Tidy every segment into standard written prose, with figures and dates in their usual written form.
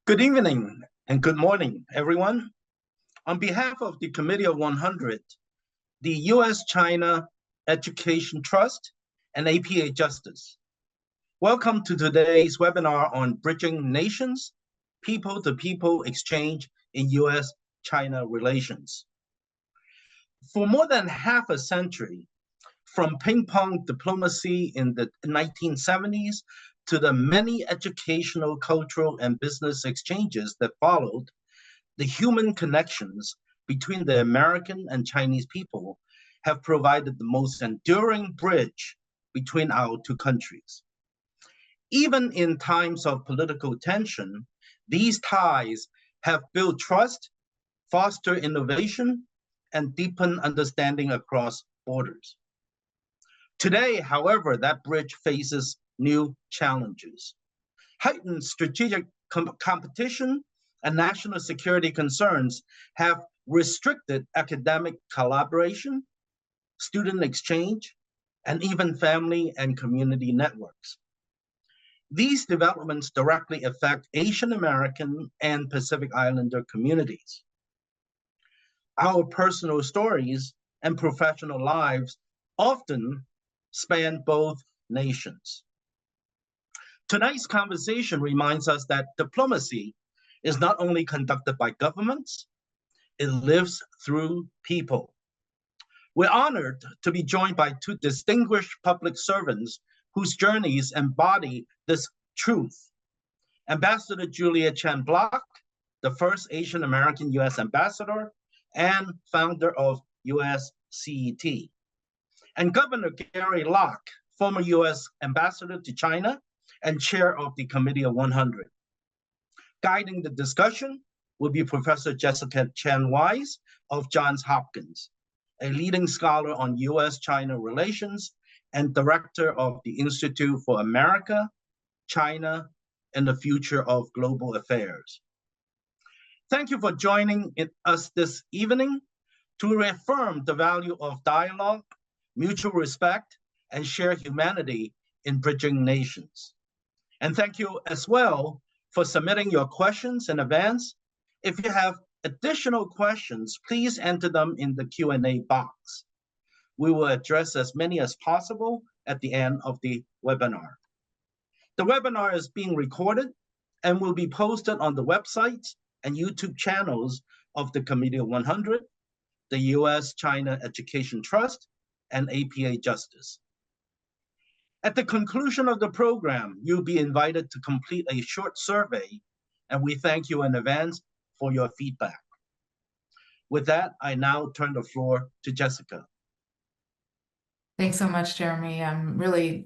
Good evening and good morning, everyone. On behalf of the Committee of 100, the U.S. China Education Trust, and APA Justice, welcome to today's webinar on bridging nations, people-to-people exchange in U.S.-China relations. For more than half a century, from ping-pong diplomacy in the 1970s to the many educational, cultural, and business exchanges that followed, the human connections between the American and Chinese people have provided the most enduring bridge between our two countries. Even in times of political tension, these ties have built trust, fostered innovation, and deepened understanding across borders. Today, however, that bridge faces new challenges. Heightened strategic competition and national security concerns have restricted academic collaboration, student exchange, and even family and community networks. These developments directly affect Asian American and Pacific Islander communities. Our personal stories and professional lives often span both nations. Tonight's conversation reminds us that diplomacy is not only conducted by governments, it lives through people. We're honored to be joined by two distinguished public servants whose journeys embody this truth. Ambassador Jessica Chen Weiss, the first Asian American U.S. ambassador and founder of U.S CET. And Governor Gary Locke, former U.S. ambassador to China and chair of the Committee of 100. Guiding the discussion will be Professor Jessica Chen Weiss of Johns Hopkins, a leading scholar on U.S.-China relations and director of the Institute for America, China, and the Future of Global Affairs. Thank you for joining us this evening to reaffirm the value of dialogue, mutual respect, and shared humanity in bridging nations. And thank you as well for submitting your questions in advance. If you have additional questions, please enter them in the Q&A box. We will address as many as possible at the end of the webinar. The webinar is being recorded and will be posted on the websites and YouTube channels of the Committee of 100, the U.S. China Education Trust, and APA Justice. At the conclusion of the program, you'll be invited to complete a short survey, and we thank you in advance for your feedback. With that, I now turn the floor to Jessica. Thanks so much, Jeremy. I'm really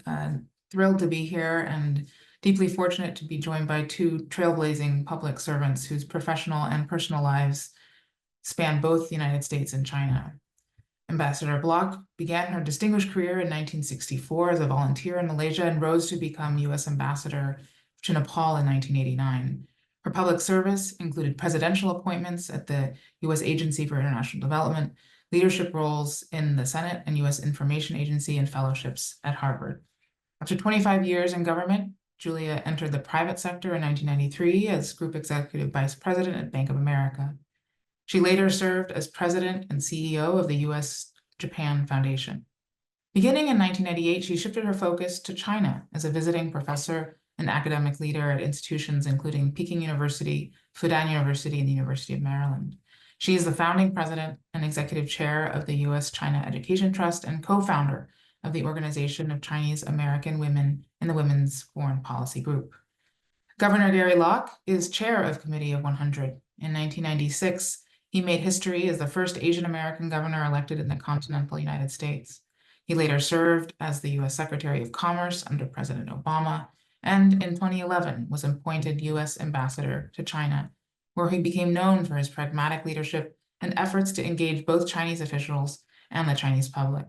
thrilled to be here and deeply fortunate to be joined by two trailblazing public servants whose professional and personal lives span both the United States and China. Ambassador Bloch began her distinguished career in 1964 as a volunteer in Malaysia and rose to become U.S. Ambassador to Nepal in 1989. Her public service included presidential appointments at the U.S. Agency for International Development, leadership roles in the Senate and U.S. Information Agency, and fellowships at Harvard. After 25 years in government, Julia entered the private sector in 1993 as Group Executive Vice President at Bank of America. She later served as president and CEO of the U.S.-Japan Foundation. Beginning in 1998, she shifted her focus to China as a visiting professor and academic leader at institutions including Peking University, Fudan University, and the University of Maryland. She is the founding president and executive chair of the U.S. China Education Trust and co-founder of the Organization of Chinese American Women in the Women's Foreign Policy Group. Governor Gary Locke is chair of Committee of 100. In 1996, he made history as the first Asian American governor elected in the continental United States. He later served as the U.S. Secretary of Commerce under President Obama, and in 2011 was appointed U.S. Ambassador to China, where he became known for his pragmatic leadership and efforts to engage both Chinese officials and the Chinese public.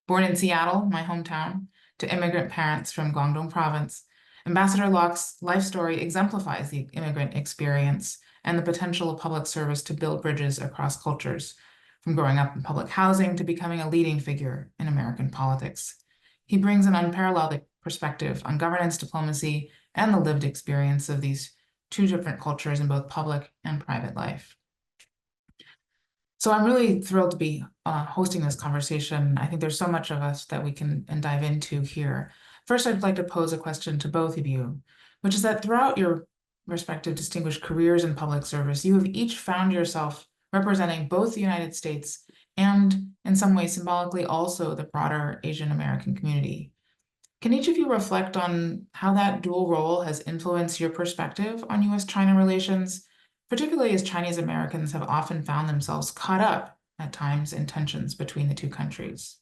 Born in Seattle, my hometown, to immigrant parents from Guangdong Province, Ambassador Locke's life story exemplifies the immigrant experience and the potential of public service to build bridges across cultures, from growing up in public housing to becoming a leading figure in American politics. He brings an unparalleled perspective on governance, diplomacy, and the lived experience of these two different cultures in both public and private life. So I'm really thrilled to be hosting this conversation. I think there's so much of us that we can dive into here. First, I'd like to pose a question to both of you, which is that throughout your respective distinguished careers in public service, you have each found yourself representing both the United States and, in some ways, symbolically also the broader Asian American community. Can each of you reflect on how that dual role has influenced your perspective on U.S.-China relations, particularly as Chinese Americans have often found themselves caught up at times in tensions between the two countries?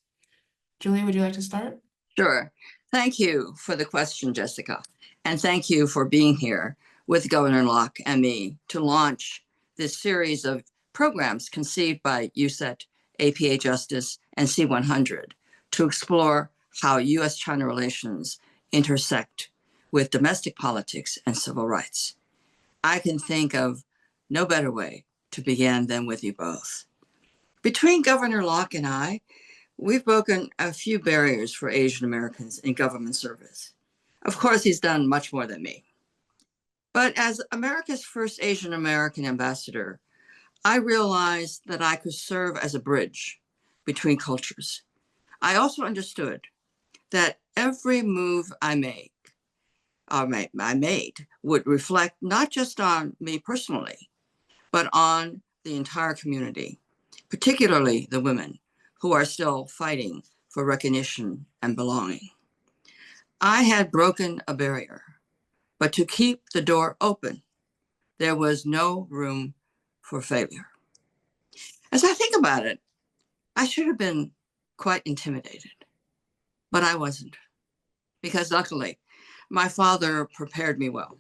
Julia, would you like to start? Sure. Thank you for the question, Jessica. And thank you for being here with Governor Locke and me to launch this series of programs conceived by USET, APA Justice, and C100 to explore how U.S.-China relations intersect with domestic politics and civil rights. I can think of no better way to begin than with you both. Between Governor Locke and I, we've broken a few barriers for Asian Americans in government service. Of course, he's done much more than me. But as America's first Asian American ambassador, I realized that I could serve as a bridge between cultures. I also understood that every move I made would reflect not just on me personally, but on the entire community, particularly the women who are still fighting for recognition and belonging. I had broken a barrier, but to keep the door open, there was no room for failure. As I think about it, I should have been quite intimidated, but I wasn't, because luckily, my father prepared me well.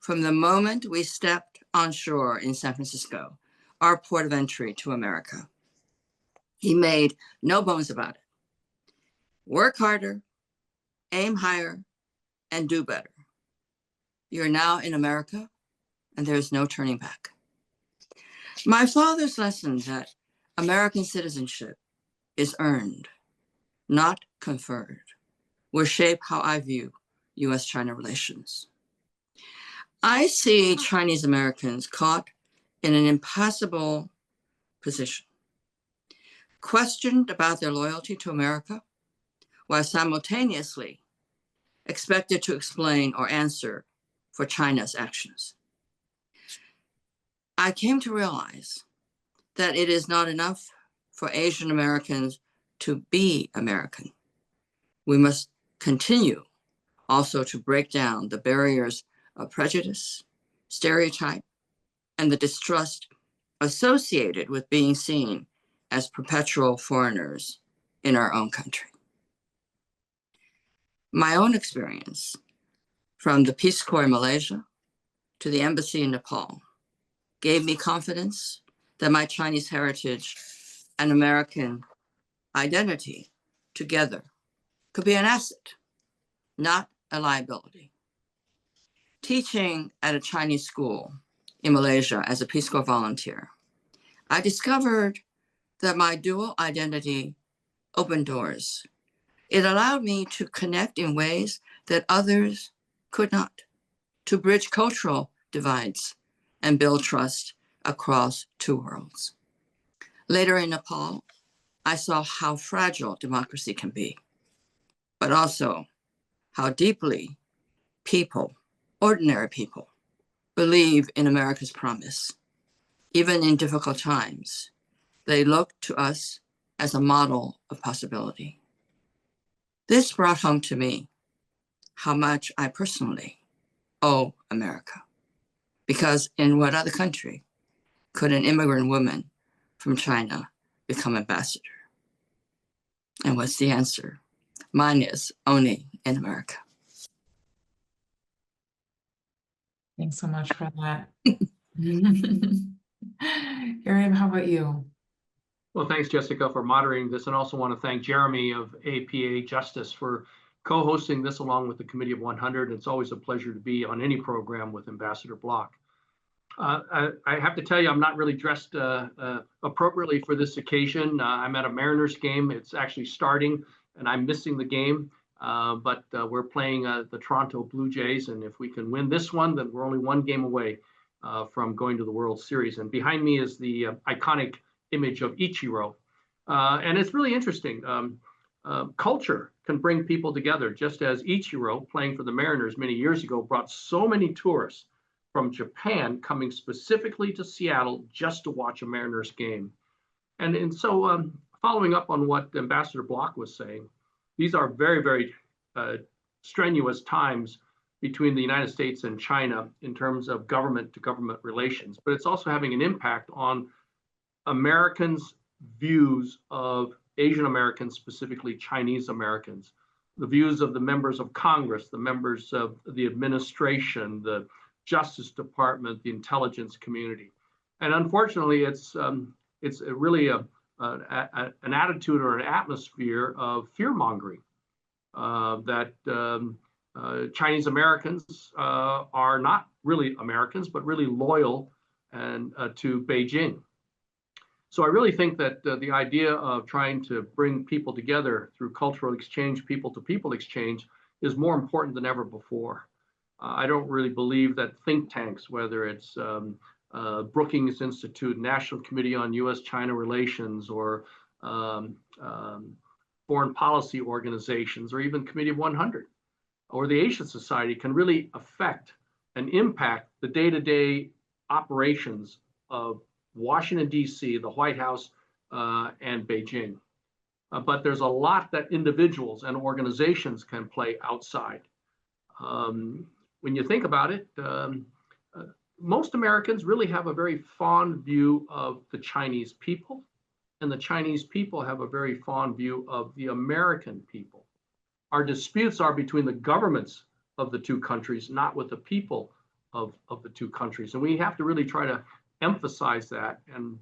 From the moment we stepped on shore in San Francisco, our port of entry to America, he made no bones about it. Work harder, aim higher, and do better. You're now in America, and there's no turning back. My father's lesson that American citizenship is earned, not conferred, will shape how I view U.S.-China relations. I see Chinese Americans caught in an impassable position, questioned about their loyalty to America, while simultaneously expected to explain or answer for China's actions. I came to realize that it is not enough for Asian Americans to be American. We must continue also to break down the barriers of prejudice, stereotype, and the distrust associated with being seen as perpetual foreigners in our own country. My own experience, from the Peace Corps in Malaysia to the embassy in Nepal, gave me confidence that my Chinese heritage and American identity together could be an asset, not a liability. Teaching at a Chinese school in Malaysia as a Peace Corps volunteer, I discovered that my dual identity opened doors. It allowed me to connect in ways that others could not, to bridge cultural divides and build trust across two worlds. Later in Nepal, I saw how fragile democracy can be, but also how deeply people, ordinary people, believe in America's promise. Even in difficult times, they look to us as a model of possibility. This brought home to me how much I personally owe America, because in what other country could an immigrant woman from China become ambassador? And what's the answer? Mine is only in America. Thanks so much for that. Ariam, how about you? Well, thanks, Jessica, for moderating this, and also want to thank Jeremy of APA Justice for co-hosting this along with the Committee of 100. It's always a pleasure to be on any program with Ambassador Bloch. I have to tell you, I'm not really dressed appropriately for this occasion. I'm at a Mariners game. It's actually starting, and I'm missing the game. but we're playing the Toronto Blue Jays, and if we can win this one, then we're only one game away from going to the World Series. And behind me is the iconic image of Ichiro. And it's really interesting. Culture can bring people together, just as Ichiro, playing for the Mariners many years ago, brought so many tourists from Japan coming specifically to Seattle just to watch a Mariners game. And so following up on what Ambassador Bloch was saying, these are very, very strenuous times between the United States and China in terms of government to government relations, but it's also having an impact on Americans' views of Asian Americans, specifically Chinese Americans, the views of the members of Congress, the members of the administration, the Justice Department, the intelligence community. And unfortunately, it's really an attitude or an atmosphere of fear-mongering that Chinese Americans are not really Americans, but really loyal and to Beijing. So I really think that the idea of trying to bring people together through cultural exchange, people-to-people exchange, is more important than ever before. I don't really believe that think tanks, whether it's Brookings Institute, National Committee on U.S. China Relations, or foreign policy organizations, or even Committee of 100, or the Asian Society, can really affect and impact the day-to-day operations of Washington, D.C., the White House, and Beijing. But there's a lot that individuals and organizations can play outside. When you think about it, most Americans really have a very fond view of the Chinese people, and the Chinese people have a very fond view of the American people. Our disputes are between the governments of the two countries, not with the people of the two countries. And we have to really try to emphasize that and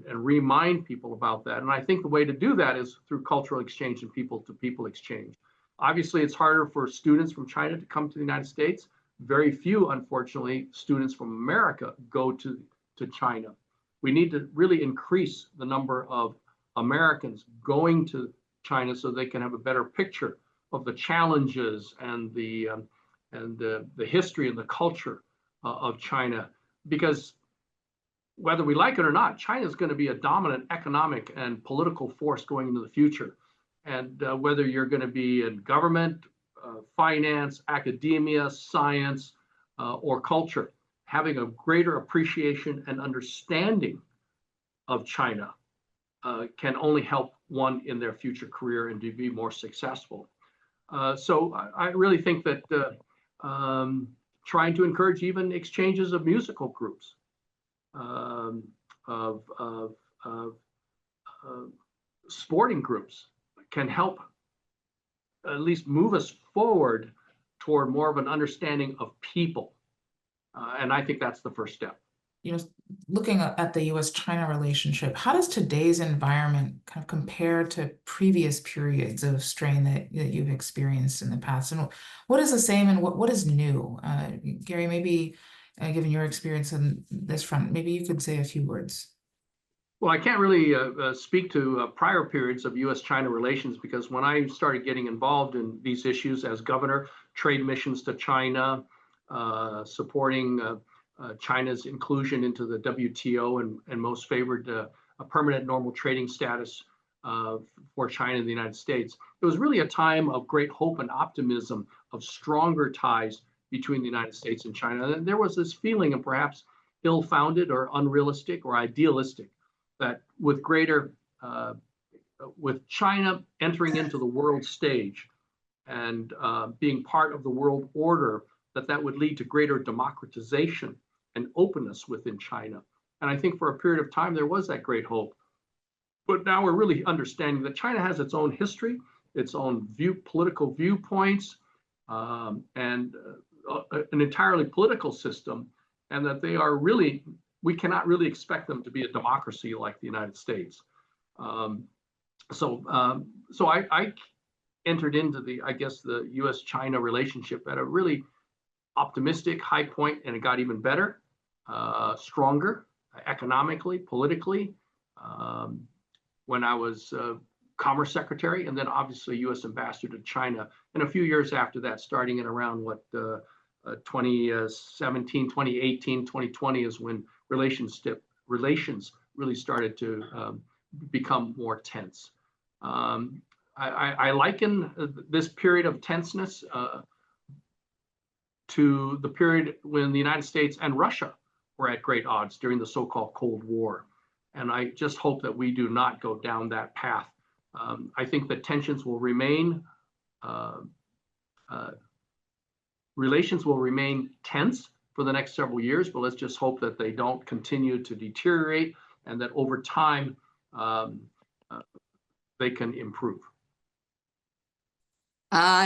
remind people about that. And I think the way to do that is through cultural exchange and people-to-people exchange. Obviously, it's harder for students from China to come to the United States. Very few, unfortunately, students from America go to China. We need to really increase the number of Americans going to China so they can have a better picture of the challenges and the history and the culture of China. Because whether we like it or not, China is going to be a dominant economic and political force going into the future. And whether you're going to be in government, finance, academia, science, or culture, having a greater appreciation and understanding of China can only help one in their future career and to be more successful. So I really think that trying to encourage even exchanges of musical groups, of sporting groups, can help at least move us forward toward more of an understanding of people. And I think that's the first step. Looking at the U.S. China relationship, how does today's environment kind of compare to previous periods of strain that you've experienced in the past? And what is the same and what is new? Gary, maybe given your experience on this front, maybe you could say a few words. Well, I can't really speak to prior periods of U.S.-China relations, because when I started getting involved in these issues as governor, trade missions to China, supporting China's inclusion into the WTO and most favored a permanent normal trading status for China and the United States, it was really a time of great hope and optimism of stronger ties between the United States and China. And there was this feeling, and perhaps ill-founded or unrealistic or idealistic, that with China entering into the world stage and being part of the world order, that would lead to greater democratization and openness within China. And I think for a period of time, there was that great hope. But now we're really understanding that China has its own history, its own political viewpoints, and an entirely political system, and that they are really, we cannot really expect them to be a democracy like the United States. So I entered into the U.S.-China relationship at a really optimistic high point, and it got even better, stronger economically, politically. When I was Commerce Secretary, and then obviously U.S. Ambassador to China. And a few years after that, starting in around 2017, 2018, 2020 is when relations really started to become more tense. I liken this period of tenseness to the period when the United States and Russia were at great odds during the so-called Cold War. And I just hope that we do not go down that path. I think that tensions will remain, relations will remain tense for the next several years, but let's just hope that they don't continue to deteriorate and that over time they can improve.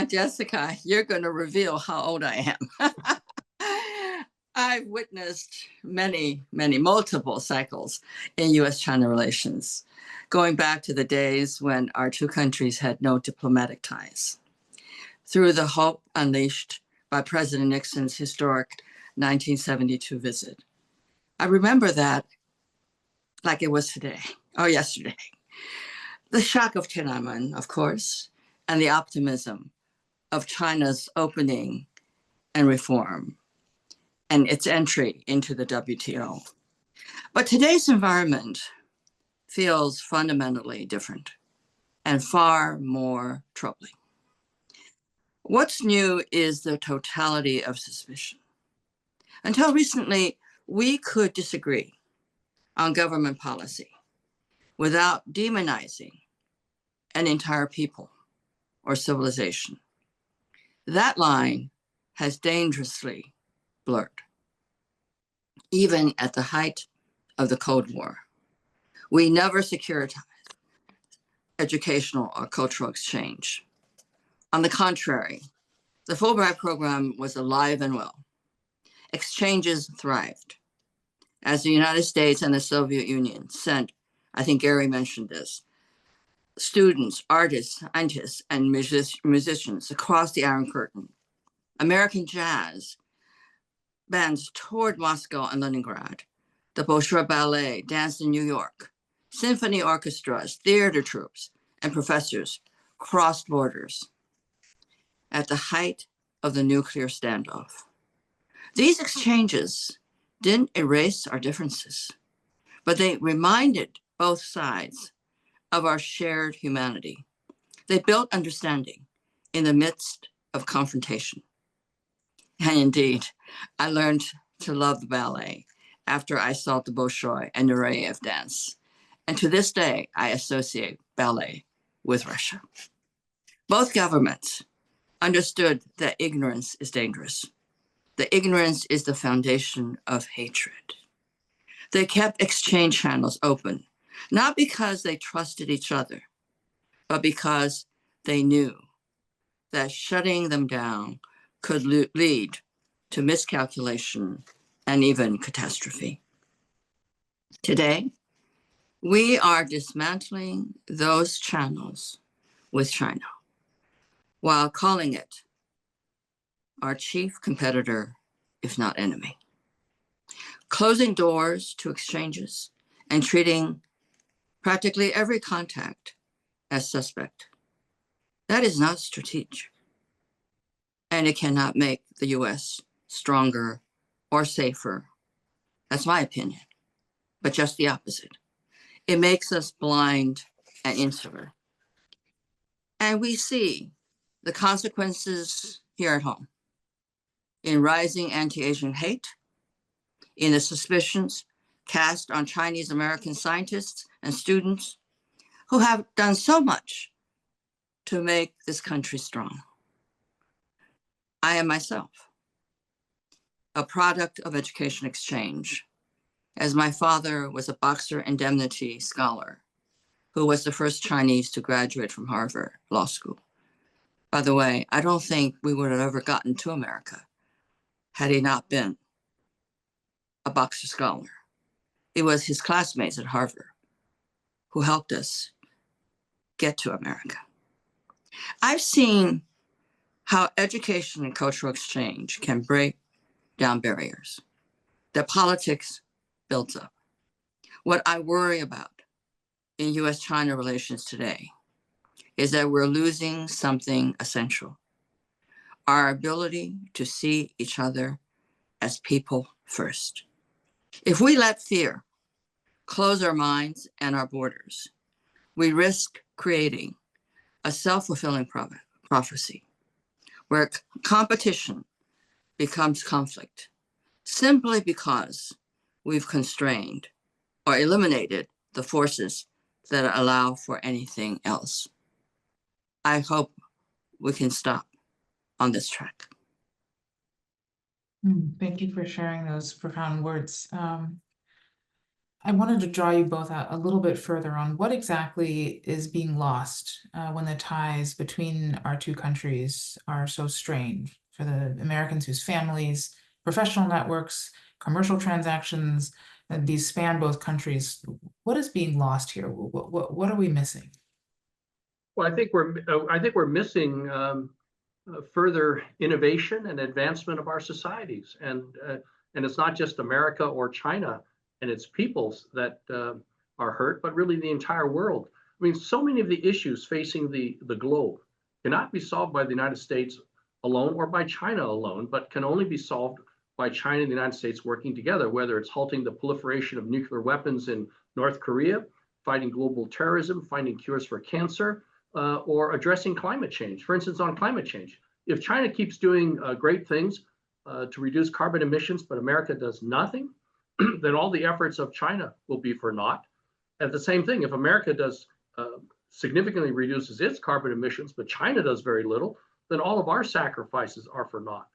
Jessica, you're going to reveal how old I am. I've witnessed multiple cycles in U.S. China relations, going back to the days when our two countries had no diplomatic ties, through the hope unleashed by President Nixon's historic 1972 visit. I remember that like it was today or yesterday. The shock of Tiananmen, of course, and the optimism of China's opening and reform and its entry into the WTO. But today's environment feels fundamentally different and far more troubling. What's new is the totality of suspicion. Until recently, we could disagree on government policy without demonizing an entire people or civilization. That line has dangerously blurred. Even at the height of the Cold War, we never securitized educational or cultural exchange. On the contrary, the Fulbright program was alive and well. Exchanges thrived as the United States and the Soviet Union sent, I think Gary mentioned this, students, artists, scientists, and musicians across the Iron Curtain. American jazz bands toured Moscow and Leningrad. The Bolshoi Ballet danced in New York. Symphony orchestras, theater troupes, and professors crossed borders at the height of the nuclear standoff. These exchanges didn't erase our differences, but they reminded both sides of our shared humanity. They built understanding in the midst of confrontation. And indeed, I learned to love the ballet after I saw the Bolshoi and Nureyev dance. And to this day, I associate ballet with Russia. Both governments understood that ignorance is dangerous. The ignorance is the foundation of hatred. They kept exchange channels open, not because they trusted each other, but because they knew that shutting them down could lead to miscalculation and even catastrophe. Today, we are dismantling those channels with China while calling it our chief competitor, if not enemy. Closing doors to exchanges and treating practically every contact as suspect. That is not strategic. And it cannot make the US stronger or safer. That's my opinion, but just the opposite. It makes us blind and insular. And we see the consequences here at home in rising anti-Asian hate, in the suspicions cast on Chinese American scientists and students who have done so much to make this country strong. I am myself a product of education exchange, as my father was a Boxer Indemnity scholar who was the first Chinese to graduate from Harvard Law School. By the way, I don't think we would have ever gotten to America had he not been a Boxer scholar. It was his classmates at Harvard who helped us get to America. I've seen how education and cultural exchange can break down barriers that politics builds up. What I worry about in U.S. China relations today is that we're losing something essential: our ability to see each other as people first. If we let fear close our minds and our borders, we risk creating a self-fulfilling prophecy where competition becomes conflict simply because we've constrained or eliminated the forces that allow for anything else. I hope we can stop on this track. Thank you for sharing those profound words. I wanted to draw you both out a little bit further on what exactly is being lost when the ties between our two countries are so strained for the Americans whose families, professional networks, commercial transactions, these span both countries. What is being lost here? What are we missing? Well, I think we're missing further innovation and advancement of our societies, and it's not just America or China and its peoples that are hurt, but really the entire world. I mean, so many of the issues facing the globe cannot be solved by the United States alone or by China alone, but can only be solved by China and the United States working together, whether it's halting the proliferation of nuclear weapons in North Korea, fighting global terrorism, finding cures for cancer, or addressing climate change. For instance, on climate change, if China keeps doing great things to reduce carbon emissions, but America does nothing, then all the efforts of China will be for naught. At the same thing, if America does significantly reduces its carbon emissions, but China does very little, then all of our sacrifices are for naught.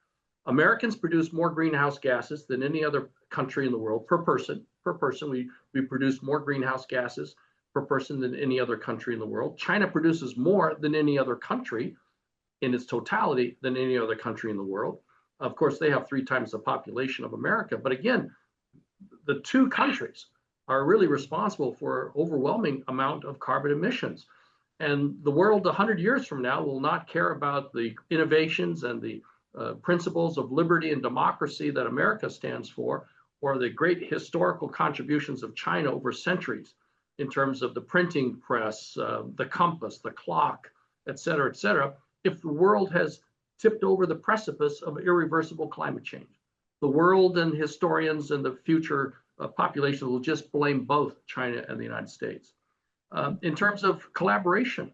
Americans produce more greenhouse gases than any other country in the world per person. We produce more greenhouse gases per person than any other country in the world. China produces more than any other country in its totality than any other country in the world. Of course, they have 3 times the population of America. But again, the two countries are really responsible for overwhelming amount of carbon emissions. And the world 100 years from now will not care about the innovations and the principles of liberty and democracy that America stands for, or the great historical contributions of China over centuries in terms of the printing press, the compass, the clock, et cetera, if the world has tipped over the precipice of irreversible climate change. The world and historians and the future population will just blame both China and the United States. In terms of collaboration,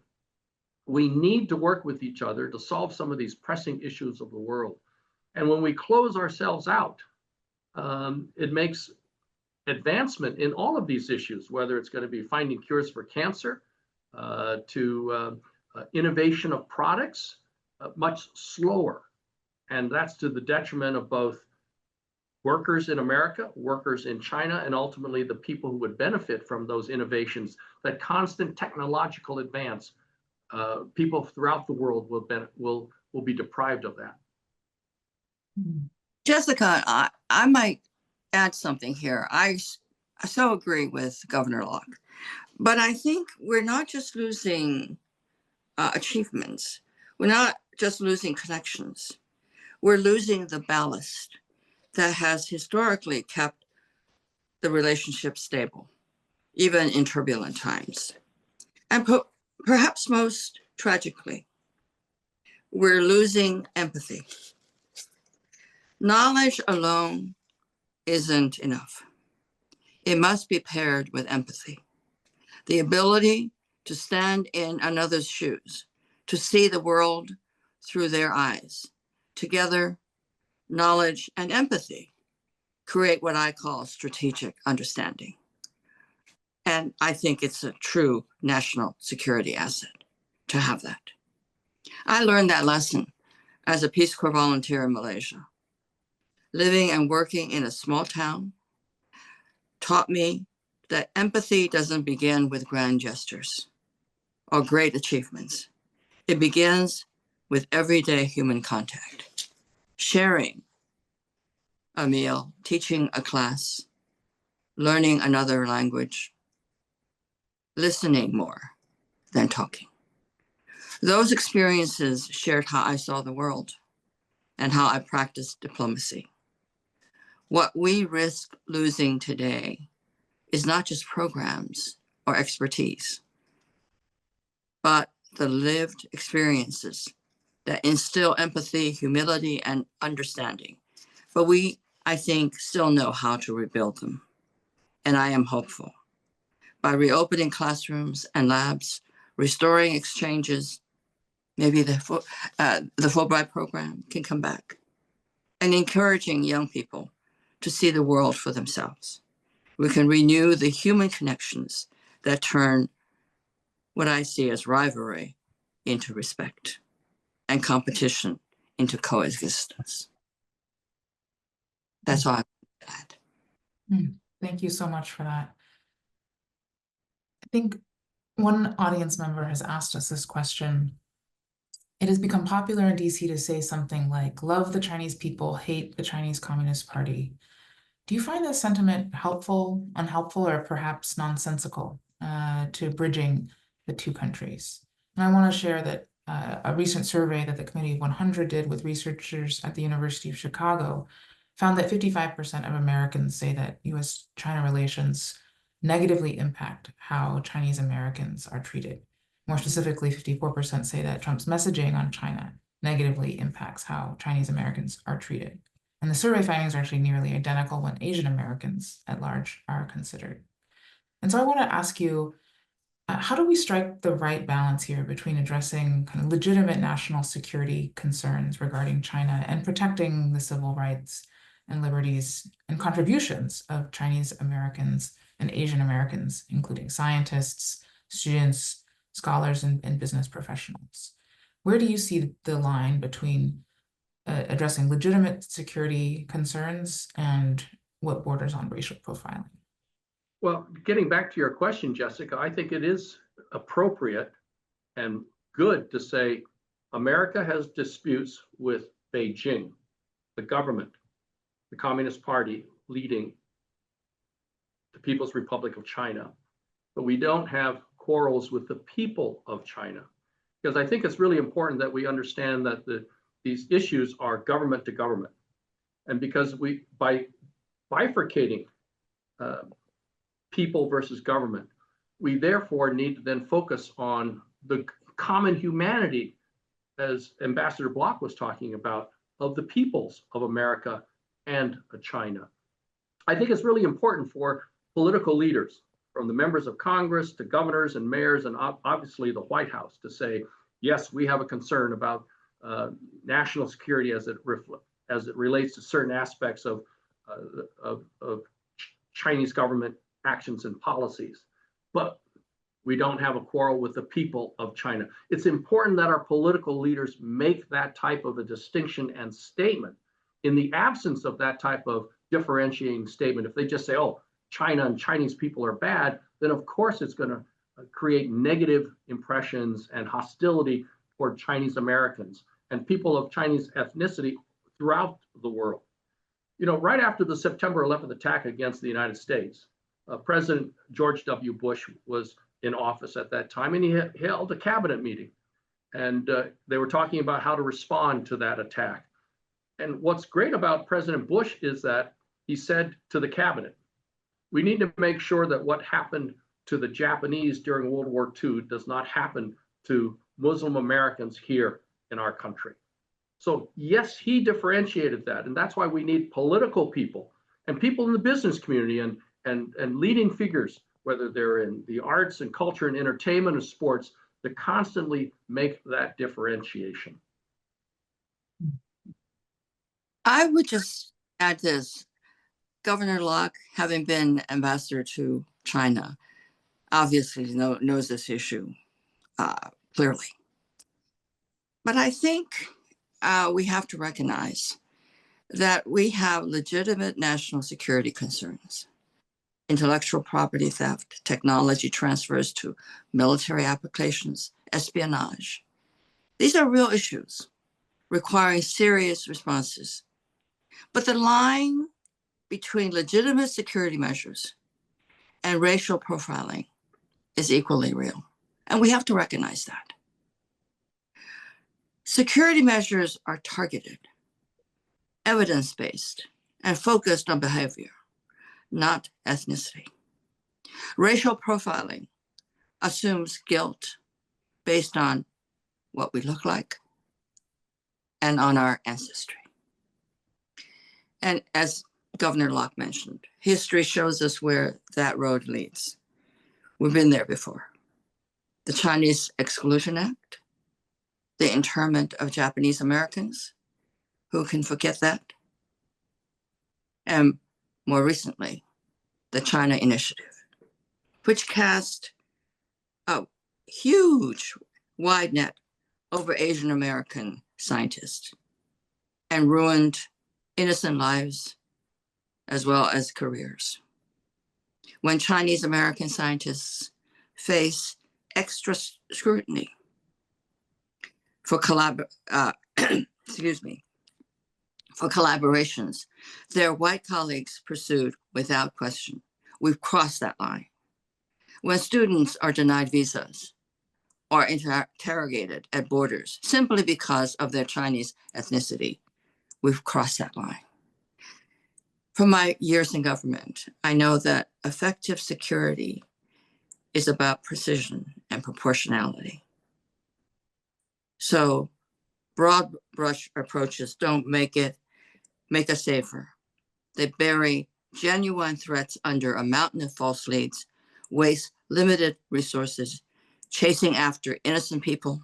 we need to work with each other to solve some of these pressing issues of the world. And when we close ourselves out, it makes advancement in all of these issues, whether it's going to be finding cures for cancer, to innovation of products, much slower. And that's to the detriment of both workers in America, workers in China, and ultimately the people who would benefit from those innovations, that constant technological advance. People throughout the world will be deprived of that. Jessica, I might add something here. I so agree with Governor Locke, but I think we're not just losing achievements. We're not just losing connections. We're losing the ballast that has historically kept the relationship stable, even in turbulent times. And perhaps most tragically, we're losing empathy. Knowledge alone isn't enough. It must be paired with empathy. The ability to stand in another's shoes, to see the world through their eyes. Together, knowledge and empathy create what I call strategic understanding. And I think it's a true national security asset to have that. I learned that lesson as a Peace Corps volunteer in Malaysia. Living and working in a small town taught me that empathy doesn't begin with grand gestures or great achievements. It begins with everyday human contact, sharing a meal, teaching a class, learning another language, listening more than talking. Those experiences shared how I saw the world and how I practiced diplomacy. What we risk losing today is not just programs or expertise, but the lived experiences that instill empathy, humility, and understanding. But we, I think, still know how to rebuild them. And I am hopeful. By reopening classrooms and labs, restoring exchanges, maybe the Fulbright program can come back, and encouraging young people to see the world for themselves. We can renew the human connections that turn what I see as rivalry into respect and competition into coexistence. That's all I want to add. Thank you so much for that. I think one audience member has asked us this question. It has become popular in DC to say something like, love the Chinese people, hate the Chinese Communist Party. Do you find this sentiment helpful, unhelpful, or perhaps nonsensical to bridging the two countries? And I want to share that a recent survey that the Committee of 100 did with researchers at the University of Chicago found that 55% of Americans say that U.S. China relations negatively impact how Chinese Americans are treated. More specifically, 54% say that Trump's messaging on China negatively impacts how Chinese Americans are treated. And the survey findings are actually nearly identical when Asian Americans at large are considered. And so I want to ask you, how do we strike the right balance here between addressing kind of legitimate national security concerns regarding China and protecting the civil rights and liberties and contributions of Chinese Americans and Asian Americans, including scientists, students, scholars, and business professionals? Where do you see the line between addressing legitimate security concerns and what borders on racial profiling? Well, getting back to your question, Jessica, I think it is appropriate and good to say America has disputes with Beijing, the government, the Communist Party leading the People's Republic of China, but we don't have quarrels with the people of China, because I think it's really important that we understand that these issues are government to government. And because by bifurcating people versus government, we therefore need to then focus on the common humanity, as Ambassador Bloch was talking about, of the peoples of America and China. I think it's really important for political leaders, from the members of Congress to governors and mayors, and obviously the White House, to say, yes, we have a concern about national security as it relates to certain aspects of Chinese government actions and policies, but we don't have a quarrel with the people of China. It's important that our political leaders make that type of a distinction and statement. In the absence of that type of differentiating statement, if they just say, oh, China and Chinese people are bad, then of course it's going to create negative impressions and hostility toward Chinese Americans and people of Chinese ethnicity throughout the world. You know, right after the September 11th attack against the United States, President George W. Bush was in office at that time, and he held a cabinet meeting. And they were talking about how to respond to that attack. And what's great about President Bush is that he said to the cabinet, we need to make sure that what happened to the Japanese during World War II does not happen to Muslim Americans here in our country. So yes, he differentiated that. And that's why we need political people and people in the business community and leading figures, whether they're in the arts and culture and entertainment and sports, to constantly make that differentiation. I would just add this. Governor Locke, having been ambassador to China, obviously knows this issue clearly. But I think we have to recognize that we have legitimate national security concerns. Intellectual property theft, technology transfers to military applications, espionage. These are real issues requiring serious responses. But the line between legitimate security measures and racial profiling is equally real. And we have to recognize that. Security measures are targeted, evidence-based, and focused on behavior, not ethnicity. Racial profiling assumes guilt based on what we look like and on our ancestry. And as Governor Locke mentioned, history shows us where that road leads. We've been there before. The Chinese Exclusion Act, the internment of Japanese Americans, who can forget that? And more recently, the China Initiative, which cast a huge wide net over Asian American scientists and ruined innocent lives as well as careers. When Chinese American scientists face extra scrutiny for collaborations their white colleagues pursued without question. We've crossed that line. When students are denied visas or interrogated at borders simply because of their Chinese ethnicity, we've crossed that line. From my years in government, I know that effective security is about precision and proportionality. So broad brush approaches don't make us safer. They bury genuine threats under a mountain of false leads, waste limited resources, chasing after innocent people,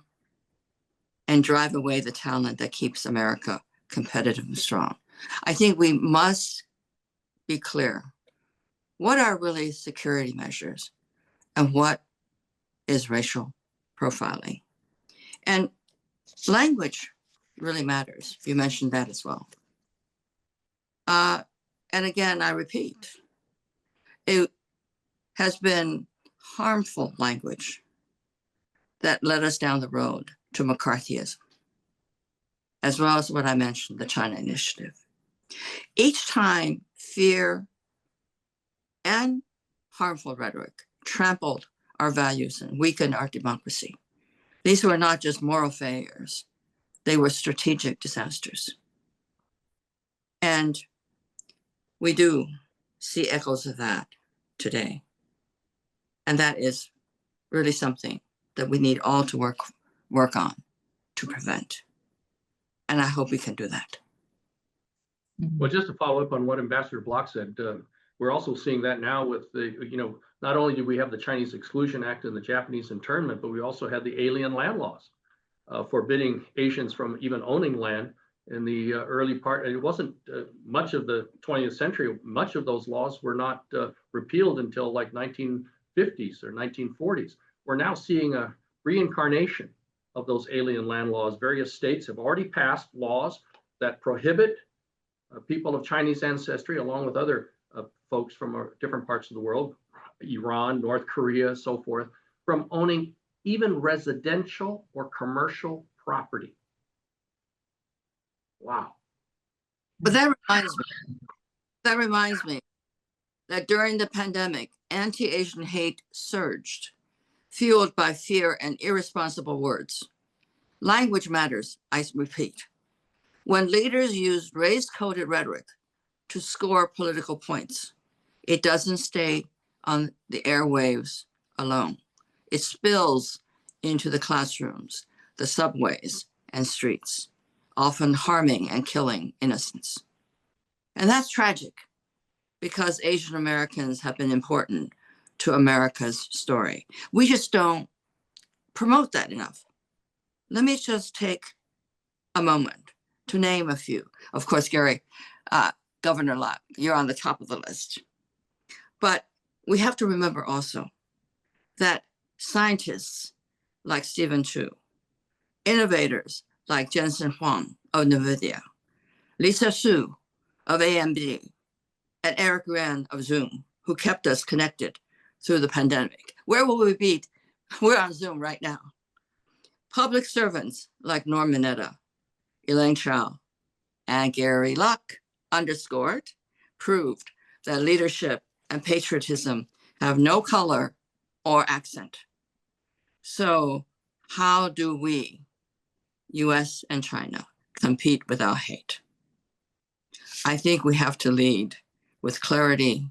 and drive away the talent that keeps America competitive and strong. I think we must be clear. What are really security measures and what is racial profiling? And language really matters. You mentioned that as well. And again, I repeat, it has been harmful language that led us down the road to McCarthyism, as well as what I mentioned, the China Initiative. Each time, fear and harmful rhetoric trampled our values and weakened our democracy. These were not just moral failures, they were strategic disasters. And we do see echoes of that today. And that is really something that we need all to work on to prevent. And I hope we can do that. Well, just to follow up on what Ambassador Bloch said, we're also seeing that now with the, not only do we have the Chinese Exclusion Act and the Japanese internment, but we also had the alien land laws forbidding Asians from even owning land in the early part. It wasn't much of the 20th century. Much of those laws were not repealed until like 1950s or 1940s. We're now seeing a reincarnation of those alien land laws. Various states have already passed laws that prohibit people of Chinese ancestry, along with other folks from different parts of the world, Iran, North Korea, so forth, from owning even residential or commercial property. Wow. But that reminds me that during the pandemic, anti-Asian hate surged, fueled by fear and irresponsible words. Language matters, I repeat. When leaders use race-coded rhetoric to score political points, it doesn't stay on the airwaves alone. It spills into the classrooms, the subways, and streets, often harming and killing innocents. And that's tragic because Asian Americans have been important to America's story. We just don't promote that enough. Let me just take a moment to name a few. Of course, Gary, Governor Locke, you're on the top of the list. But we have to remember also that scientists like Stephen Chu, innovators like Jensen Huang of NVIDIA, Lisa Su of AMD, and Eric Yuan of Zoom, who kept us connected through the pandemic. Where will we be? We're on Zoom right now. Public servants like Norm Mineta, Elaine Chao, and Gary Locke proved that leadership and patriotism have no color or accent. So how do we, U.S. and China, compete without hate? I think we have to lead with clarity,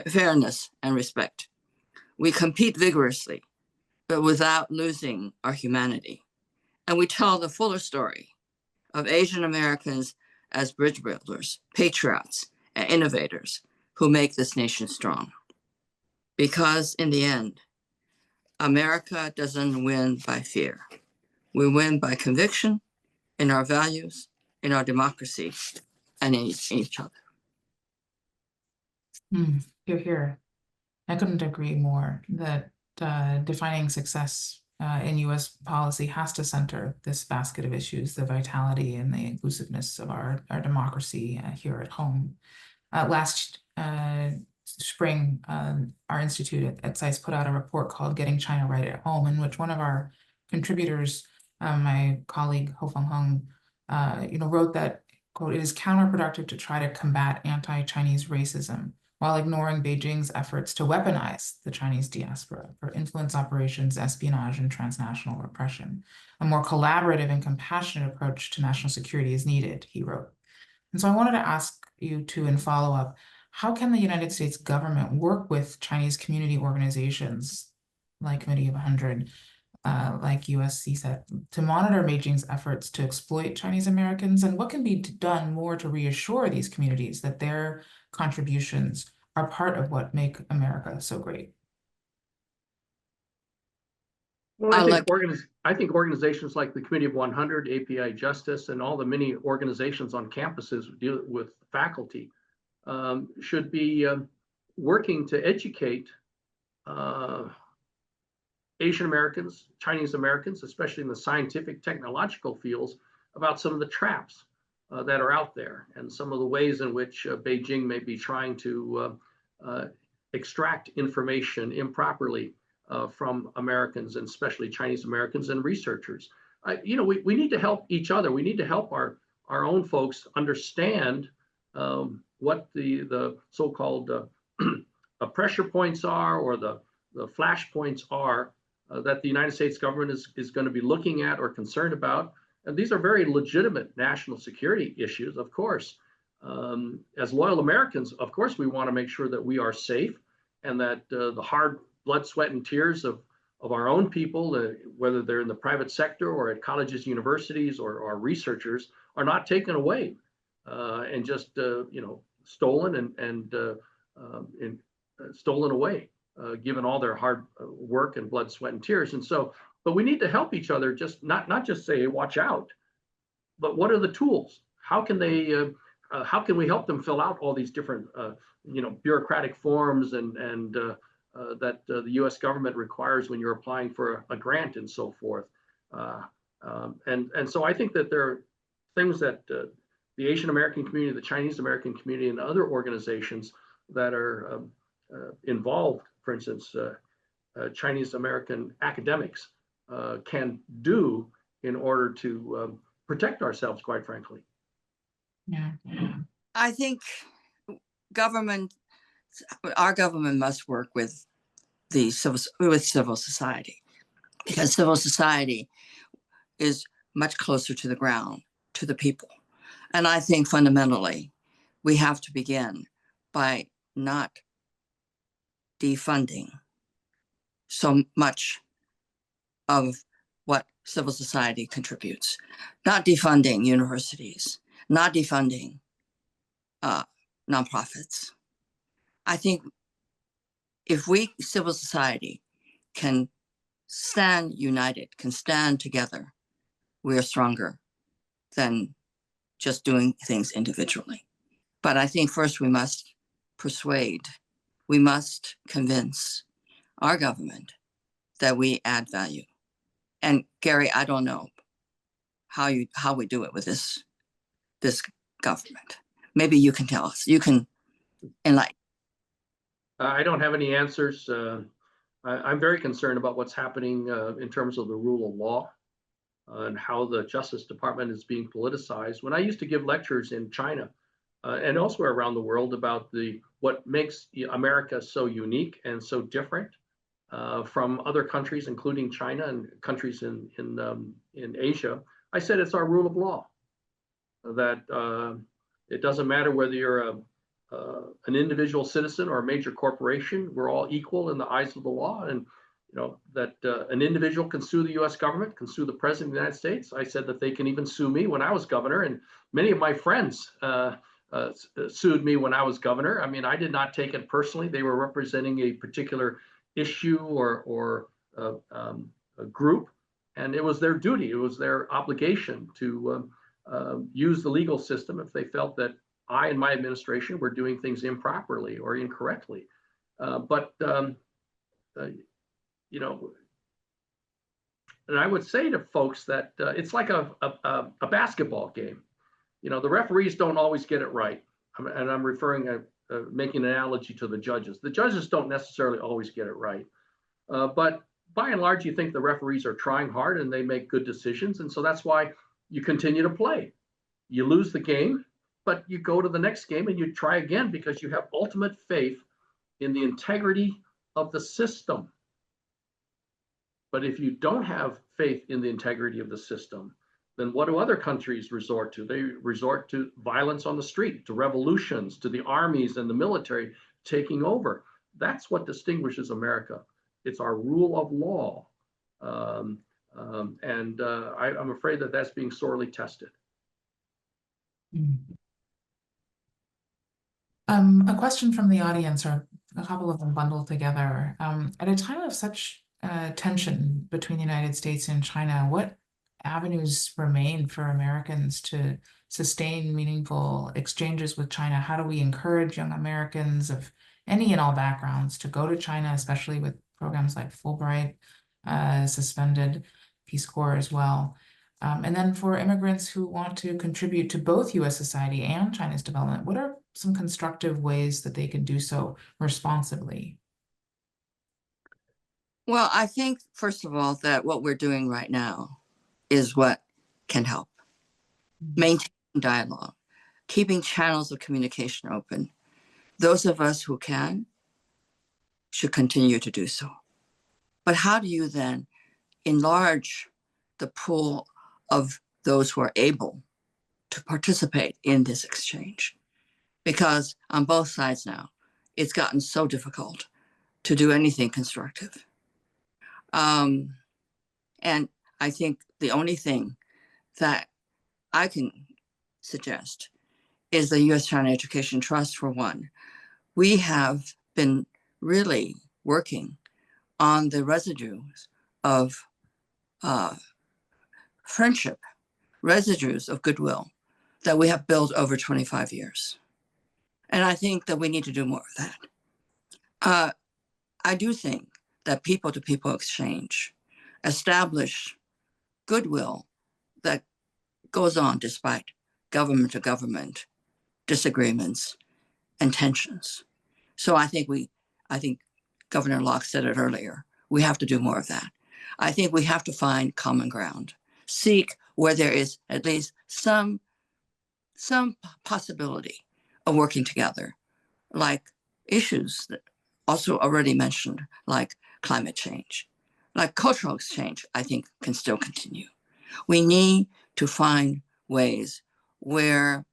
fairness, and respect. We compete vigorously but without losing our humanity. And we tell the fuller story of Asian Americans as bridge builders, patriots, and innovators who make this nation strong. Because in the end, America doesn't win by fear. We win by conviction in our values, in our democracy, and in each other. Hear, hear. I couldn't agree more that defining success in U.S. policy has to center this basket of issues, the vitality and the inclusiveness of our democracy here at home. Last spring, our institute at SAIS put out a report called Getting China Right at Home, in which one of our contributors, my colleague Ho Feng Hung, wrote that, quote, "It is counterproductive to try to combat anti-Chinese racism while ignoring Beijing's efforts to weaponize the Chinese diaspora for influence operations, espionage, and transnational repression. A more collaborative and compassionate approach to national security is needed," he wrote. And so I wanted to ask you to, in follow-up, how can the United States government work with Chinese community organizations like Committee of 100, like U.S CSAT, to monitor Beijing's efforts to exploit Chinese Americans? And what can be done more to reassure these communities that their contributions are part of what make America so great? Well, I think organizations like the Committee of 100, API Justice, and all the many organizations on campuses who deal with faculty should be working to educate Asian Americans, Chinese Americans, especially in the scientific technological fields, about some of the traps that are out there and some of the ways in which Beijing may be trying to extract information improperly from Americans, and especially Chinese Americans and researchers. We need to help each other. We need to help our own folks understand what the so-called pressure points are, or the flash points are that the United States government is going to be looking at or concerned about. And these are very legitimate national security issues, of course. As loyal Americans, of course, we want to make sure that we are safe, and that the hard blood, sweat, and tears of our own people, whether they're in the private sector or at colleges, universities, or researchers, are not taken away and just stolen and stolen away, given all their hard work and blood, sweat, and tears. And so, but we need to help each other, just not just say, hey, watch out, but what are the tools? How can they? How can we help them fill out all these different, bureaucratic forms and that the U.S. government requires when you're applying for a grant and so forth? And so I think that there are things that the Asian American community, the Chinese American community, and other organizations that are involved, for instance, Chinese American academics, can do in order to protect ourselves, quite frankly. Yeah. I think our government must work with civil society, because civil society is much closer to the ground, to the people. And I think fundamentally, we have to begin by not defunding so much of what civil society contributes, not defunding universities, not defunding nonprofits. I think if we, civil society, can stand united, can stand together, we are stronger than just doing things individually. But I think first we must persuade, we must convince our government that we add value. And Gary, I don't know how we do it with this government. Maybe you can tell us. You can enlighten. I don't have any answers. I'm very concerned about what's happening in terms of the rule of law and how the Justice Department is being politicized. When I used to give lectures in China and elsewhere around the world about what makes America so unique and so different from other countries, including China and countries in Asia, I said it's our rule of law. That it doesn't matter whether you're an individual citizen or a major corporation, we're all equal in the eyes of the law. And that an individual can sue the U.S. government, can sue the president of the United States. I said that they can even sue me when I was governor, and many of my friends sued me when I was governor. I mean, I did not take it personally. They were representing a particular issue or a group, and it was their duty, it was their obligation to use the legal system if they felt that I and my administration were doing things improperly or incorrectly. And I would say to folks that it's like a basketball game. The referees don't always get it right. And I'm referring, making an analogy to the judges. The judges don't necessarily always get it right. But by and large, you think the referees are trying hard and they make good decisions. And so that's why you continue to play. You lose the game, but you go to the next game and you try again because you have ultimate faith in the integrity of the system. But if you don't have faith in the integrity of the system, then what do other countries resort to? They resort to violence on the street, to revolutions, to the armies and the military taking over. That's what distinguishes America. It's our rule of law. I'm afraid that that's being sorely tested. A question from the audience, or a couple of them bundled together. At a time of such tension between the United States and China, what avenues remain for Americans to sustain meaningful exchanges with China? How do we encourage young Americans of any and all backgrounds to go to China, especially with programs like Fulbright, suspended, Peace Corps as well? And then for immigrants who want to contribute to both U.S. society and China's development, what are some constructive ways that they can do so responsibly? Well, I think, first of all, that what we're doing right now is what can help. Maintaining dialogue, keeping channels of communication open. Those of us who can should continue to do so. But how do you then enlarge the pool of those who are able to participate in this exchange? Because on both sides now, it's gotten so difficult to do anything constructive. And I think the only thing that I can suggest is the U.S. China Education Trust, for one. We have been really working on the residues of friendship, residues of goodwill that we have built over 25 years. And I think that we need to do more of that. I do think that people-to-people exchange establish goodwill that goes on despite government-to-government disagreements and tensions. So I think Governor Locke said it earlier, we have to do more of that. I think we have to find common ground, seek where there is at least some possibility of working together, like issues that also already mentioned, like climate change, like cultural exchange, I think can still continue. We need to find ways where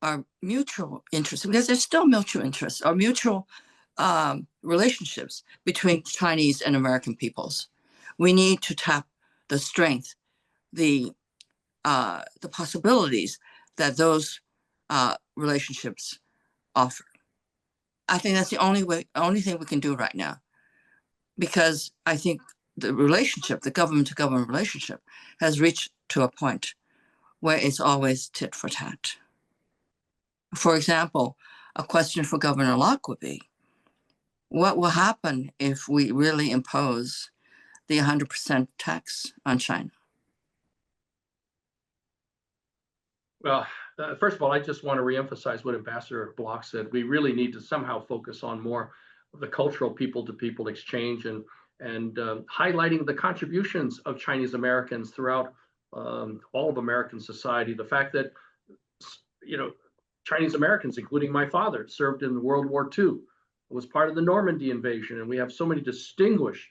our mutual interests, because there's still mutual interests, or mutual relationships between Chinese and American peoples. We need to tap the strength, the possibilities that those relationships offer. I think that's the only thing we can do right now, because I think the relationship, the government-to-government relationship, has reached to a point where it's always tit for tat. For example, a question for Governor Locke would be, what will happen if we really impose the 100% tax on China? Well, first of all, I just want to reemphasize what Ambassador Bloch said. We really need to somehow focus on more of the cultural people-to-people exchange and highlighting the contributions of Chinese Americans throughout all of American society. The fact that, Chinese Americans, including my father, served in World War II, was part of the Normandy invasion, and we have so many distinguished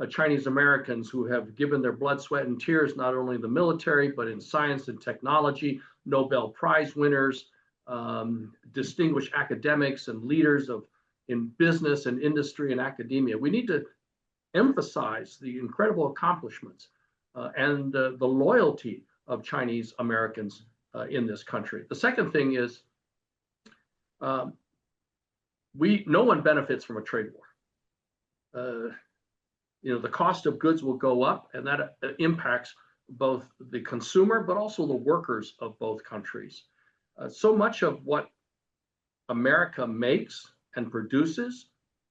Chinese Americans who have given their blood, sweat, and tears, not only in the military, but in science and technology, Nobel Prize winners, distinguished academics and leaders in business and industry and academia. We need to emphasize the incredible accomplishments and the loyalty of Chinese Americans in this country. The second thing is no one benefits from a trade war. The cost of goods will go up, and that impacts both the consumer, but also the workers of both countries. So much of what America makes and produces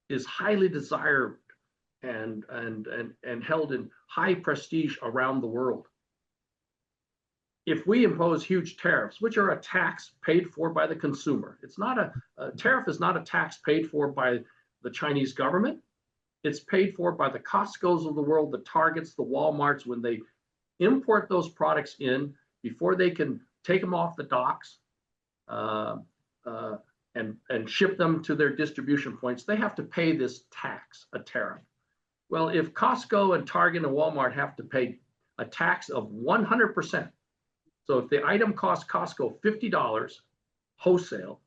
is highly desired and held in high prestige around the world. If we impose huge tariffs, which are a tax paid for by the consumer, it's not a tariff is not a tax paid for by the Chinese government. It's paid for by the Costco's of the world, the Targets, the Walmarts, when they import those products in before they can take them off the docks and ship them to their distribution points. They have to pay this tax, a tariff. Well, if Costco and Target and Walmart have to pay a tax of 100%, so if the item costs Costco $50 wholesale,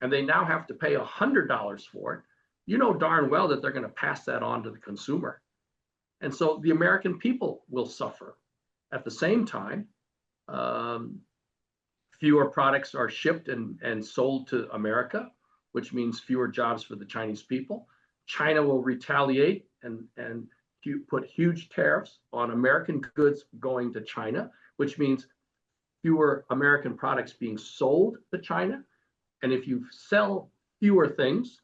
and they now have to pay $100 for it, you know darn well that they're going to pass that on to the consumer. And so the American people will suffer. At the same time, fewer products are shipped and sold to America, which means fewer jobs for the Chinese people. China will retaliate and put huge tariffs on American goods going to China, which means fewer American products being sold to China. And if you sell fewer things,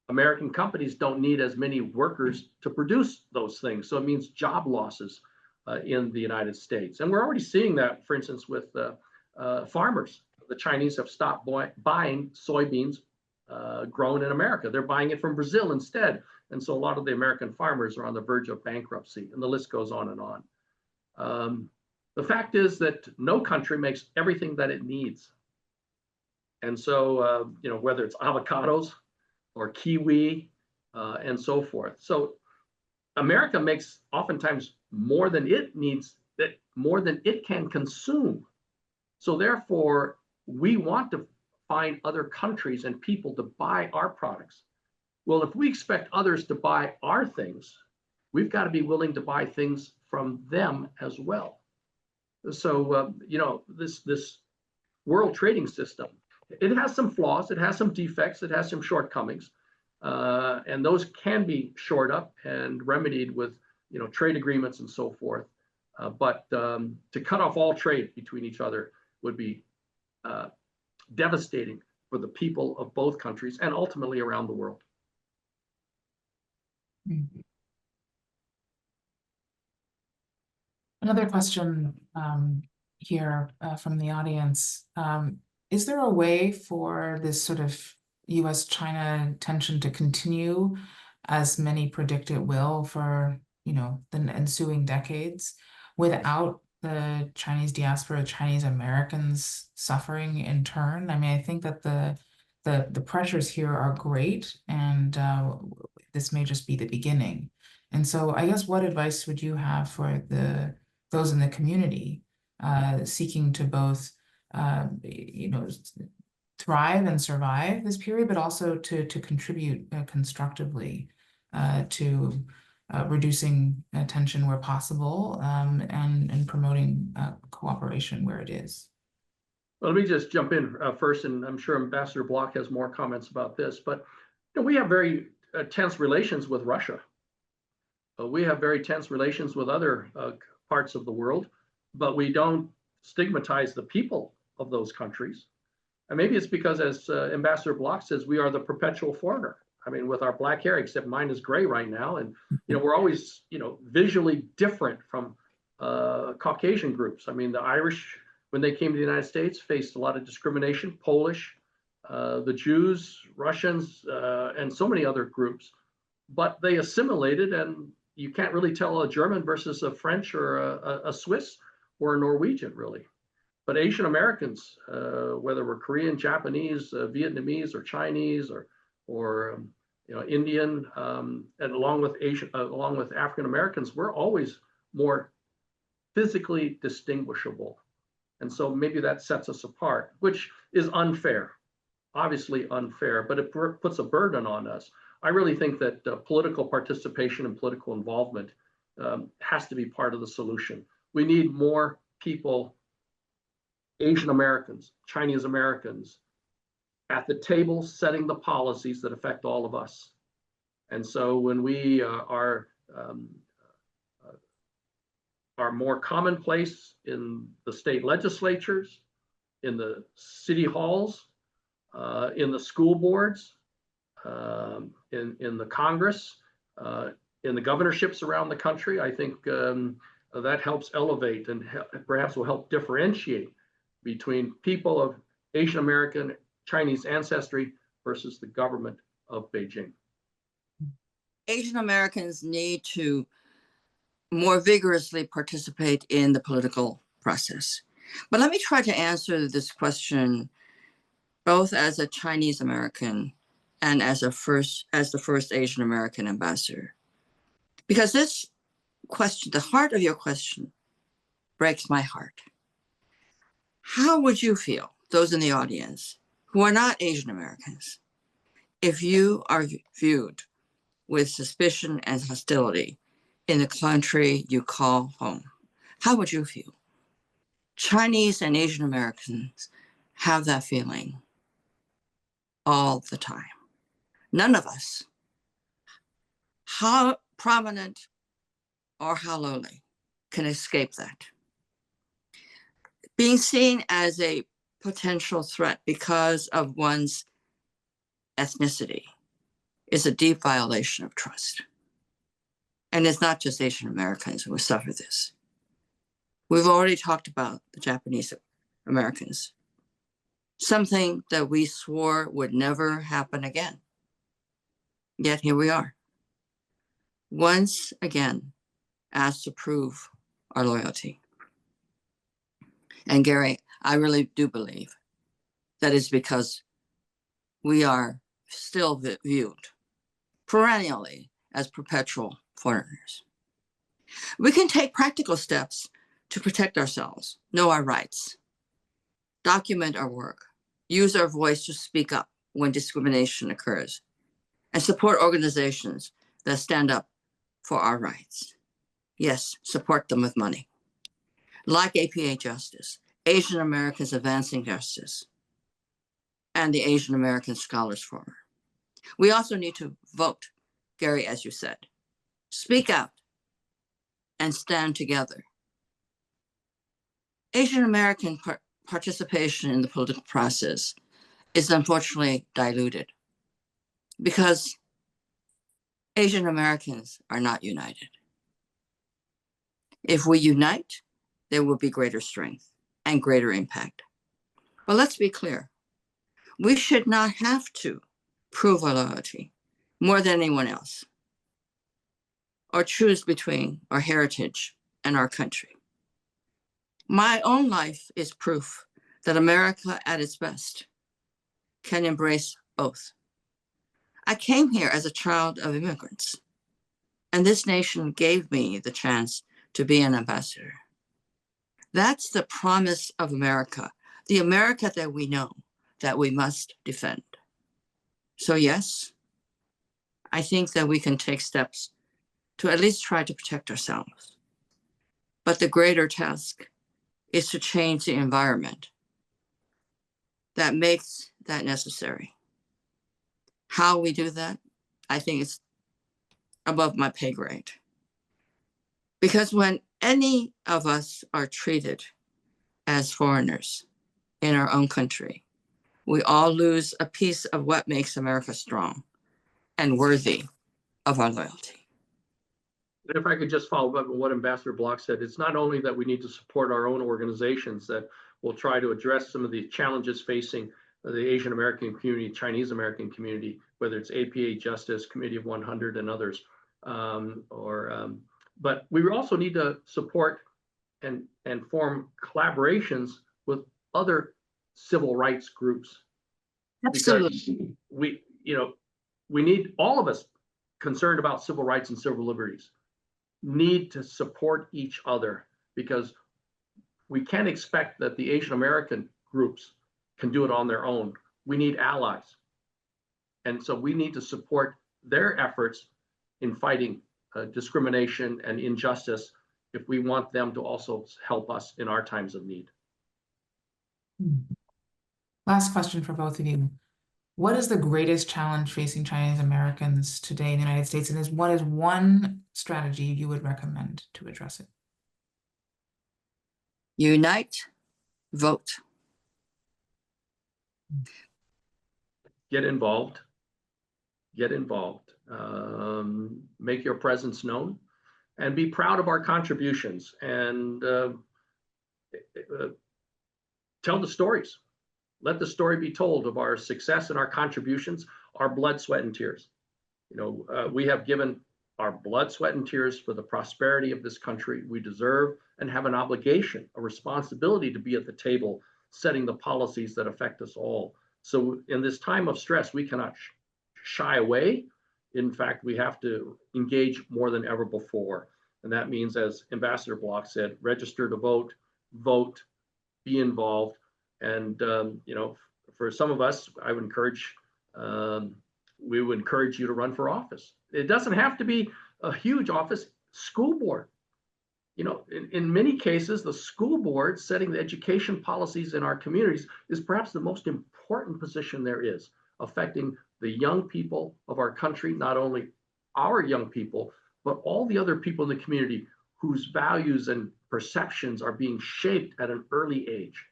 American companies don't need as many workers to produce those things. So it means job losses in the United States. And we're already seeing that, for instance, with farmers. The Chinese have stopped buying soybeans grown in America. They're buying it from Brazil instead. And so a lot of the American farmers are on the verge of bankruptcy, and the list goes on and on. The fact is that no country makes everything that it needs. And so, whether it's avocados or kiwi and so forth. So America makes oftentimes more than it needs, more than it can consume. So therefore, we want to find other countries and people to buy our products. Well, if we expect others to buy our things, we've got to be willing to buy things from them as well. So, this world trading system, it has some flaws, it has some defects, it has some shortcomings, and those can be shored up and remedied with, trade agreements and so forth. But to cut off all trade between each other would be devastating for the people of both countries and ultimately around the world. Another question here from the audience. Is there a way for this sort of U.S.-China tension to continue, as many predict it will, for the ensuing decades, without the Chinese diaspora, Chinese Americans suffering in turn? I mean, I think that the pressures here are great, and this may just be the beginning. And so I guess, what advice would you have for those in the community seeking to both thrive and survive this period, but also to contribute constructively to reducing tension where possible, and promoting cooperation where it is? Well, let me just jump in first, and I'm sure Ambassador Bloch has more comments about this, but we have very tense relations with Russia. We have very tense relations with other parts of the world, but we don't stigmatize the people of those countries. And maybe it's because, as Ambassador Bloch says, we are the perpetual foreigner. I mean, with our black hair, except mine is gray right now. And, we're always, visually different from Caucasian groups. I mean, the Irish, when they came to the United States, faced a lot of discrimination. Polish, the Jews, Russians, and so many other groups. But they assimilated, and you can't really tell a German versus a French or a Swiss or a Norwegian, really. But Asian Americans, whether we're Korean, Japanese, Vietnamese, or Chinese, or Indian, and along with African Americans, we're always more physically distinguishable. And so maybe that sets us apart, which is unfair, obviously unfair, but it puts a burden on us. I really think that political participation and political involvement has to be part of the solution. We need more people, Asian Americans, Chinese Americans, at the table setting the policies that affect all of us. And so when we are more commonplace in the state legislatures, in the city halls, in the school boards, in the Congress, in the governorships around the country, I think that helps elevate and perhaps will help differentiate between people of Asian American, Chinese ancestry versus the government of Beijing. Asian Americans need to more vigorously participate in the political process. But let me try to answer this question both as a Chinese American and as the first Asian American ambassador. Because this question, the heart of your question, breaks my heart. How would you feel, those in the audience who are not Asian Americans, if you are viewed with suspicion and hostility in the country you call home? How would you feel? Chinese and Asian Americans have that feeling all the time. None of us, how prominent or how lowly, can escape that. Being seen as a potential threat because of one's ethnicity is a deep violation of trust. And it's not just Asian Americans who suffer this. We've already talked about the Japanese Americans, something that we swore would never happen again. Yet here we are, once again asked to prove our loyalty. And Gary, I really do believe that is because we are still viewed perennially as perpetual foreigners. We can take practical steps to protect ourselves, know our rights, document our work, use our voice to speak up when discrimination occurs, and support organizations that stand up for our rights. Yes, support them with money. Like APA Justice, Asian Americans Advancing Justice, and the Asian American Scholars Forum. We also need to vote, Gary, as you said. Speak out and stand together. Asian American participation in the political process is unfortunately diluted because Asian Americans are not united. If we unite, there will be greater strength and greater impact. But let's be clear. We should not have to prove our loyalty more than anyone else or choose between our heritage and our country. My own life is proof that America at its best can embrace both. I came here as a child of immigrants, and this nation gave me the chance to be an ambassador. That's the promise of America, the America that we know, that we must defend. So yes, I think that we can take steps to at least try to protect ourselves. But the greater task is to change the environment that makes that necessary. How we do that, I think it's above my pay grade. Because when any of us are treated as foreigners in our own country, we all lose a piece of what makes America strong and worthy of our loyalty. And if I could just follow up on what Ambassador Bloch said, it's not only that we need to support our own organizations that will try to address some of the challenges facing the Asian American community, Chinese American community, whether it's APA Justice, Committee of 100 and others, but we also need to support and form collaborations with other civil rights groups. Absolutely. We need, all of us concerned about civil rights and civil liberties need to support each other, because we can't expect that the Asian American groups can do it on their own. We need allies. And so we need to support their efforts in fighting discrimination and injustice if we want them to also help us in our times of need. Last question for both of you. What is the greatest challenge facing Chinese Americans today in the United States? And what is one strategy you would recommend to address it? Unite, vote. Get involved. Get involved. Make your presence known, and be proud of our contributions, and tell the stories. Let the story be told of our success and our contributions, our blood, sweat, and tears. You know, we have given our blood, sweat, and tears for the prosperity of this country. We deserve and have an obligation, a responsibility to be at the table, setting the policies that affect us all. So in this time of stress, we cannot shy away. In fact, we have to engage more than ever before. And that means, as Ambassador Bloch said, register to vote, vote, be involved. And, you know, for some of us, I would encourage, we would encourage you to run for office. It doesn't have to be a huge office. School board. You know, in many cases, the school board setting the education policies in our communities is perhaps the most important position there is, affecting the young people of our country, not only our young people, but all the other people in the community whose values and perceptions are being shaped at an early age.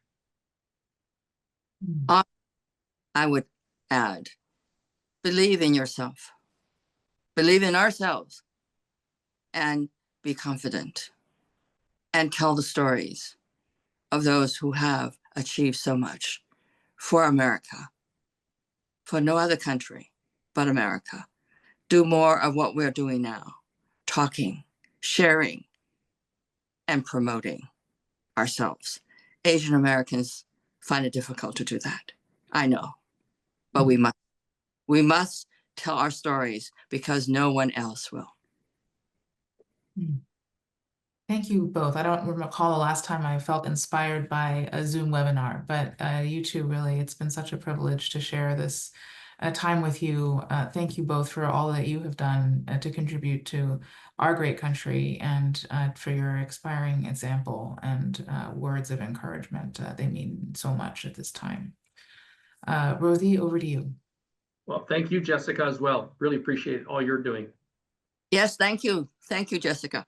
I would add, believe in yourself, believe in ourselves, and be confident, and tell the stories of those who have achieved so much for America, for no other country but America. Do more of what we're doing now, talking, sharing, and promoting ourselves. Asian Americans find it difficult to do that. I know, but we must tell our stories because no one else will. Thank you both. I don't recall the last time I felt inspired by a Zoom webinar, but you two, really, it's been such a privilege to share this time with you. Thank you both for all that you have done to contribute to our great country, and for your inspiring example and words of encouragement. They mean so much at this time. Rosie, over to you. Well, thank you, Jessica, as well. Really appreciate all you're doing. Yes, thank you. Thank you, Jessica.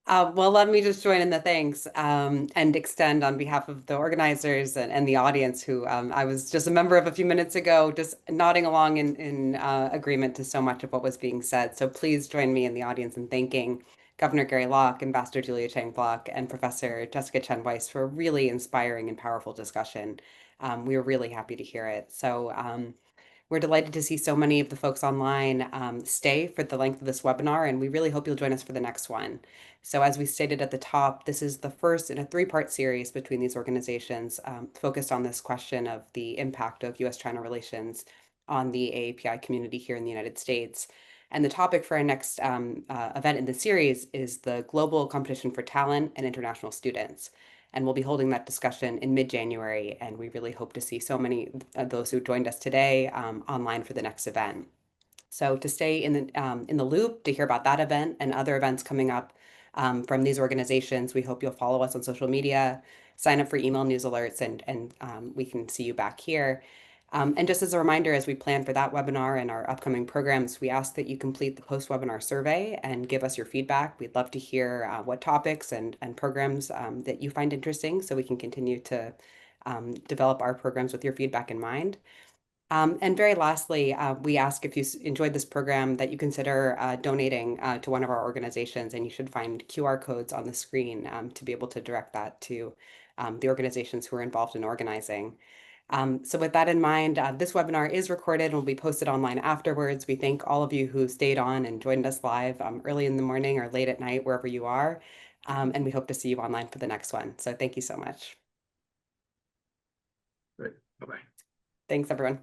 Well, let me just join in the thanks and extend on behalf of the organizers and the audience who I was just a member of a few minutes ago, just nodding along in agreement to so much of what was being said. So please join me in the audience in thanking Governor Gary Locke, Ambassador Julia Chang Bloch, and Professor Jessica Chen Weiss for a really inspiring and powerful discussion. We were really happy to hear it. So we're delighted to see so many of the folks online stay for the length of this webinar, and we really hope you'll join us for the next one. So as we stated at the top, this is the first in a three-part series between these organizations focused on this question of the impact of U.S. China relations on the AAPI community here in the United States. And the topic for our next event in the series is the Global Competition for Talent and International Students. And we'll be holding that discussion in mid-January, and we really hope to see so many of those who joined us today online for the next event. So to stay in the loop, to hear about that event and other events coming up from these organizations, we hope you'll follow us on social media, sign up for email news alerts, and we can see you back here. And just as a reminder, as we plan for that webinar and our upcoming programs, we ask that you complete the post-webinar survey and give us your feedback. We'd love to hear what topics and programs that you find interesting, so we can continue to develop our programs with your feedback in mind. And very lastly, we ask if you enjoyed this program that you consider donating to one of our organizations, and you should find QR codes on the screen to be able to direct that to the organizations who are involved in organizing. So with that in mind, this webinar is recorded and will be posted online afterwards. We thank all of you who stayed on and joined us live early in the morning or late at night, wherever you are. And we hope to see you online for the next one. So thank you so much. Great. Bye-bye. Thanks, everyone.